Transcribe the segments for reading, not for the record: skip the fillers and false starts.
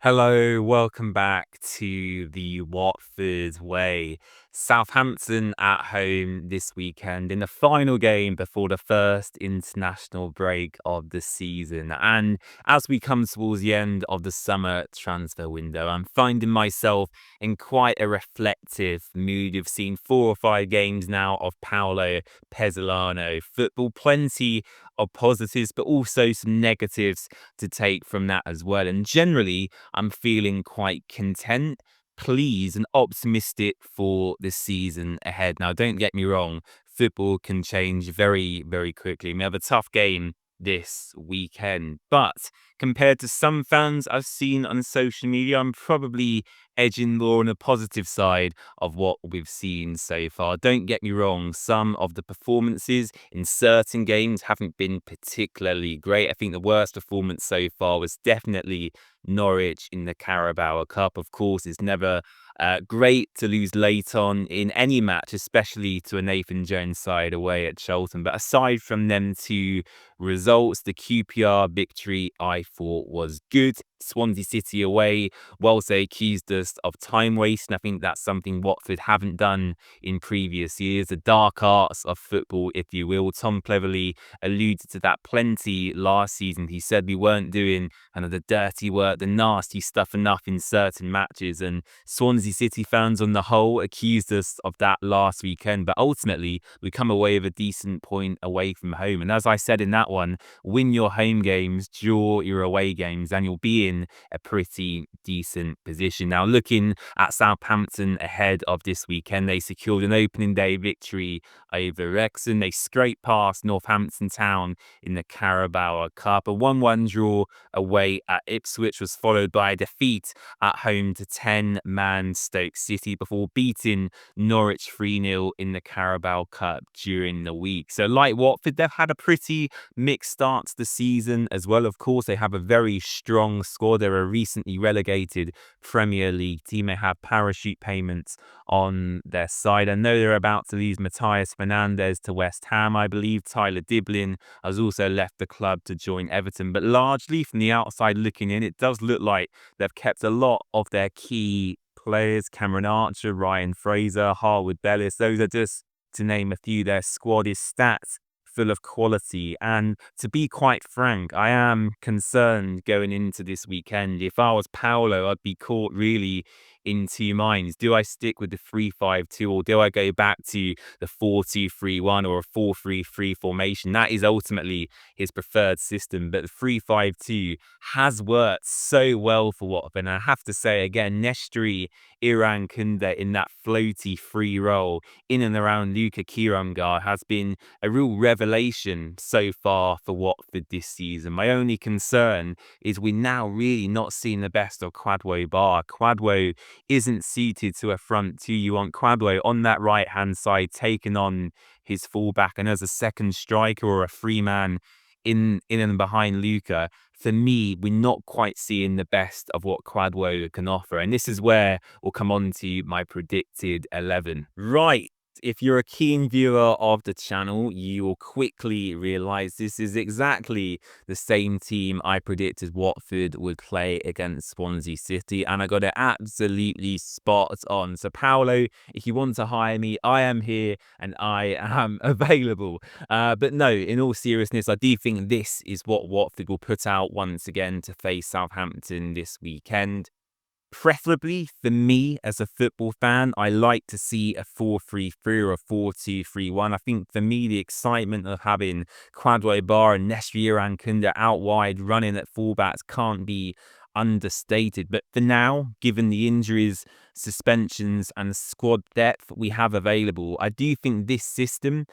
Hello, welcome back to the Watford Way. Southampton at home this weekend in the final game before the first international break of the season. And as we come towards the end of the summer transfer window, I'm finding myself in quite a reflective mood. You've seen 4 or 5 games now of Paolo Pezzolano football, plenty of positives, but also some negatives to take from that as well. And generally, I'm feeling quite content, pleased, and optimistic for the season ahead. Now, don't get me wrong, football can change very, very quickly. We have a tough game this weekend, but compared to some fans I've seen on social media, I'm probably edging more on the positive side of what we've seen so far. Don't get me wrong, some of the performances in certain games haven't been particularly great. I think the worst performance so far was definitely Norwich in the Carabao Cup. Of course, it's never great to lose late on in any match, especially to a Nathan Jones side away at Charlton. But aside from them two results, the QPR victory I thought was good. Swansea City away, whilst they accused us of time wasting, I think that's something Watford haven't done in previous years. The dark arts of football, if you will. Tom Cleverley alluded to that plenty last season. He said we weren't doing kind of the dirty work, the nasty stuff enough in certain matches. And Swansea City fans on the whole accused us of that last weekend. But ultimately, we come away with a decent point away from home. And as I said in that one, win your home games, draw your away games, and you'll be in a pretty decent position. Now, looking at Southampton ahead of this weekend, they secured an opening day victory over Wrexham. They scraped past Northampton Town in the Carabao Cup. A 1-1 draw away at Ipswich was followed by a defeat at home to 10-man Stoke City before beating Norwich 3-0 in the Carabao Cup during the week. So like Watford, they've had a pretty mixed start to the season as well. Of course, they have a very strong squad. They're a recently relegated Premier League team. They have parachute payments on their side. I know they're about to lose Matthias Fernandes to West Ham. I believe Tyler Diblin has also left the club to join Everton. But largely from the outside looking in, it does look like they've kept a lot of their key players. Cameron Archer, Ryan Fraser, Harwood Bellis. Those are just to name a few. Their squad is stacked, full of quality. And to be quite frank, I am concerned going into this weekend. If I was Paolo, I'd be caught really in two minds. Do I stick with the 3-5-2 or do I go back to the 4-2-3-1 or a 4-3-3 formation? That is ultimately his preferred system, but the 3-5-2 has worked so well for Watford. And I have to say again, Nestri Irankunda in that floaty free role in and around Luka Kiramgar has been a real revelation so far for Watford this season. My only concern is we're now really not seeing the best of Kwadwo Bar. Kwadwo isn't suited to a front two. You want Kwadwo on that right-hand side, taking on his fullback and as a second striker or a free man in and behind Luka. For me, we're not quite seeing the best of what Kwadwo can offer. And this is where we'll come on to my predicted 11. Right. If you're a keen viewer of the channel, you will quickly realize this is exactly the same team I predicted Watford would play against Swansea City, and I got it absolutely spot on. So Paolo, if you want to hire me, I am here and I am available. But no, in all seriousness, I do think this is what Watford will put out once again to face Southampton this weekend. Preferably for me as a football fan, I like to see a 4-3-3 or a 4-2-3-1. I think for me, the excitement of having Kwadwo Bar and Nestri Irankunda out wide running at fullbacks can't be understated. But for now, given the injuries, suspensions and squad depth we have available, I do think this system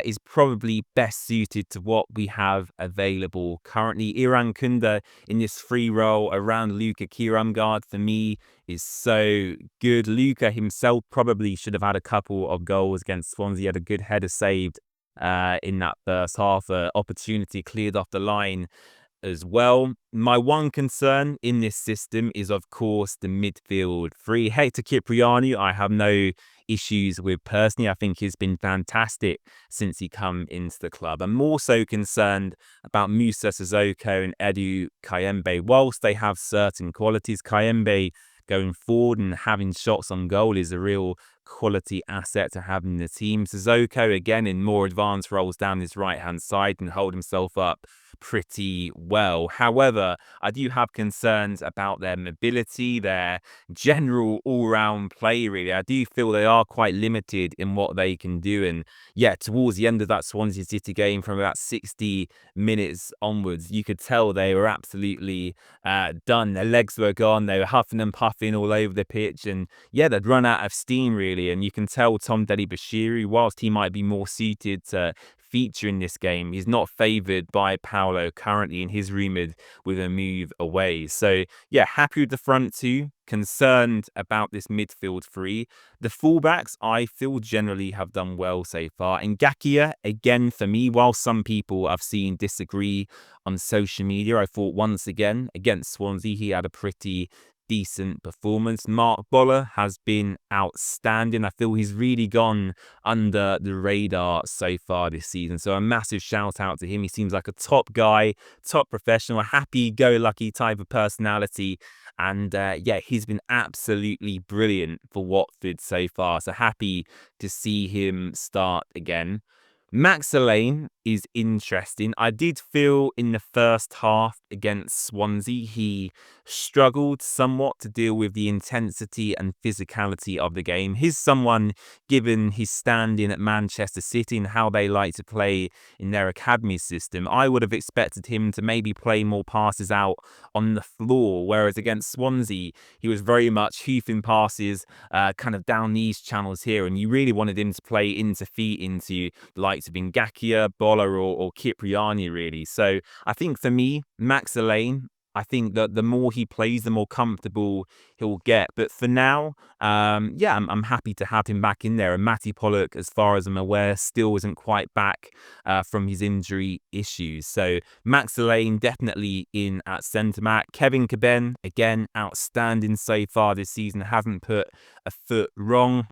is probably best suited to what we have available currently. Irankunda in this free role around Luka Kiramgard for me is so good. Luka himself probably should have had a couple of goals against Swansea. He had a good header saved in that first half. Opportunity cleared off the line as well. My one concern in this system is, of course, the midfield three. Hector Cipriani, I have no issues with personally. I think he's been fantastic since he come into the club. I'm more so concerned about Musa Sissoko and Edu Kayembe. Whilst they have certain qualities, Kayembe going forward and having shots on goal is a real quality asset to have in the team. Sissoko, again, in more advanced roles down his right-hand side, can hold himself up pretty well. However, I do have concerns about their mobility, their general all-round play, really. I do feel they are quite limited in what they can do. And yeah, towards the end of that Swansea City game, from about 60 minutes onwards, you could tell they were absolutely done. Their legs were gone. They were huffing and puffing all over the pitch. And yeah, they'd run out of steam, really. And you can tell Tom Dele-Bashiru, whilst he might be more suited to feature in this game, he's not favoured by Paulo currently in his remit with a move away. So yeah, happy with the front two, concerned about this midfield three. The fullbacks, I feel, generally have done well so far. And Ngakia, again, for me, while some people I've seen disagree on social media, I thought once again against Swansea he had a pretty decent performance. Mark Boller has been outstanding. I feel he's really gone under the radar so far this season. So a massive shout out to him. He seems like a top guy, top professional, a happy-go-lucky type of personality. And yeah, he's been absolutely brilliant for Watford so far. So happy to see him start again. Max Alleyne is interesting. I did feel in the first half against Swansea, he struggled somewhat to deal with the intensity and physicality of the game. He's someone, given his standing at Manchester City and how they like to play in their academy system, I would have expected him to maybe play more passes out on the floor, whereas against Swansea, he was very much hoofing passes kind of down these channels here, and you really wanted him to play into feet into the likes of Ngakia, Boller, or Cipriani, really. So I think for me, Max Alleyne, I think that the more he plays, the more comfortable he'll get. But for now, yeah, I'm happy to have him back in there. And Matty Pollock, as far as I'm aware, still isn't quite back from his injury issues. So Max Alleyne definitely in at centre-back. Kevin Caben, again, outstanding so far this season. Haven't put a foot wrong.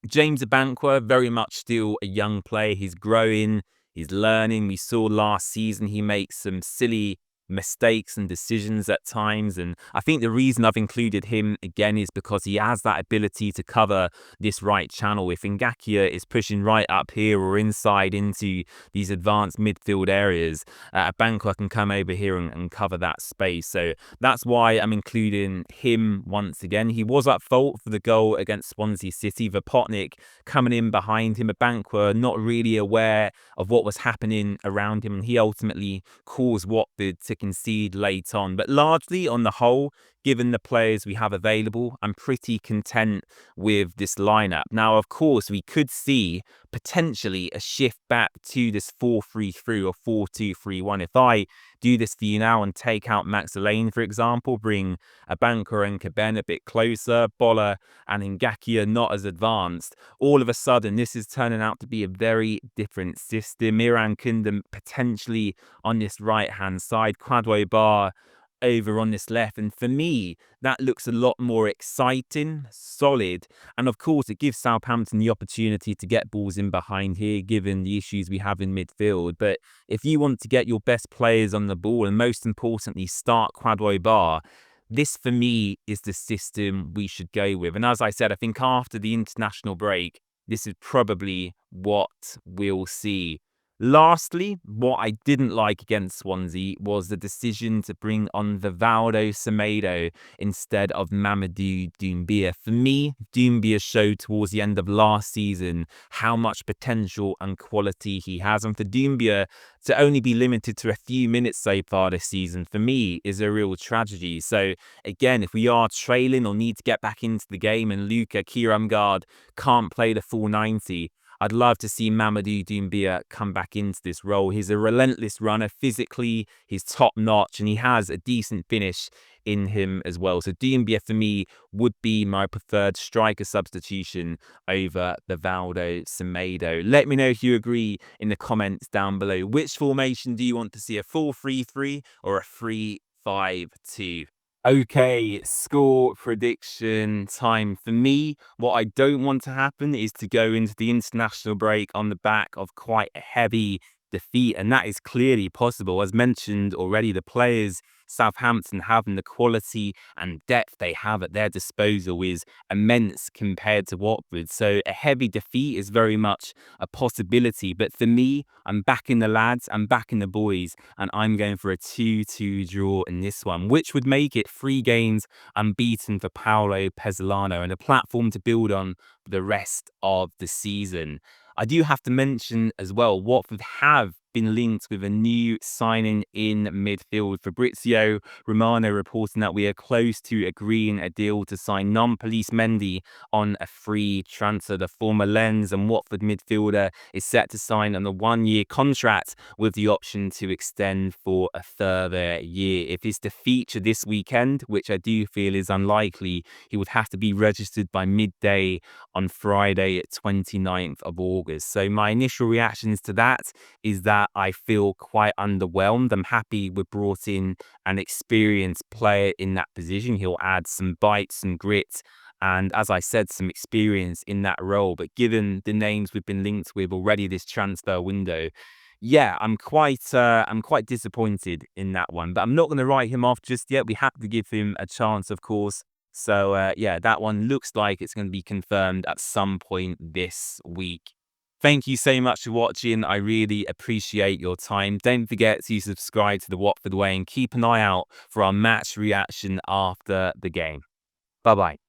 James Abankwah, very much still a young player. He's growing, he's learning. We saw last season he makes some silly mistakes and decisions at times, and I think the reason I've included him again is because he has that ability to cover this right channel. If Ngakia is pushing right up here or inside into these advanced midfield areas, Abankwah can come over here and cover that space. So that's why I'm including him once again. He was at fault for the goal against Swansea City. Vopotnik coming in behind him. Abankwah not really aware of what was happening around him, and he ultimately caused Watford to concede late on. But largely, on the whole, given the players we have available, I'm pretty content with this lineup. Now, of course, we could see potentially a shift back to this 4-3-3 or 4-2-3-1. If I do this for you now and take out Max Alleyne, for example, bring Abankwah and Caben a bit closer, Boller and Ngakia not as advanced, all of a sudden this is turning out to be a very different system. Miran Kundum potentially on this right-hand side, Kwadwo Bar over on this left, and for me that looks a lot more exciting, solid, and of course it gives Southampton the opportunity to get balls in behind here given the issues we have in midfield. But if you want to get your best players on the ball and most importantly start Kwadwo Bar, this for me is the system we should go with. And as I said, I think after the international break, this is probably what we'll see. Lastly, what I didn't like against Swansea was the decision to bring on Vivaldo Semedo instead of Mamadou Doumbia. For me, Doumbia showed towards the end of last season how much potential and quality he has. And for Doumbia to only be limited to a few minutes so far this season, for me, is a real tragedy. So again, if we are trailing or need to get back into the game and Luka Kiramgard can't play the full 90, I'd love to see Mamadou Doumbia come back into this role. He's a relentless runner physically, he's top notch, and he has a decent finish in him as well. So Doumbia for me would be my preferred striker substitution over the Valdo Semedo. Let me know if you agree in the comments down below. Which formation do you want to see, a 4-3-3 or a 3-5-2? Okay, score prediction time. For me, what I don't want to happen is to go into the international break on the back of quite a heavy defeat, and that is clearly possible. As mentioned already, the players Southampton have and the quality and depth they have at their disposal is immense compared to Watford. So a heavy defeat is very much a possibility. But for me, I'm backing the lads, I'm backing the boys, and I'm going for a 2-2 draw in this one, which would make it 3 games unbeaten for Paulo Pesolano and a platform to build on for the rest of the season. I do have to mention as well, Watford have been linked with a new signing in midfield. Fabrizio Romano reporting that we are close to agreeing a deal to sign non-Police Mendy on a free transfer. The former Lens and Watford midfielder is set to sign on a 1-year contract with the option to extend for a further year. If he's to feature this weekend, which I do feel is unlikely, he would have to be registered by midday on Friday, 29th of August. So my initial reactions to that is that I feel quite underwhelmed. I'm happy we brought in an experienced player in that position. He'll add some bite, some grit, and as I said, some experience in that role. But given the names we've been linked with already this transfer window, yeah, I'm quite disappointed in that one. But I'm not going to write him off just yet. We have to give him a chance, of course. So yeah, that one looks like it's going to be confirmed at some point this week. Thank you so much for watching. I really appreciate your time. Don't forget to subscribe to The Watford Way and keep an eye out for our match reaction after the game. Bye-bye.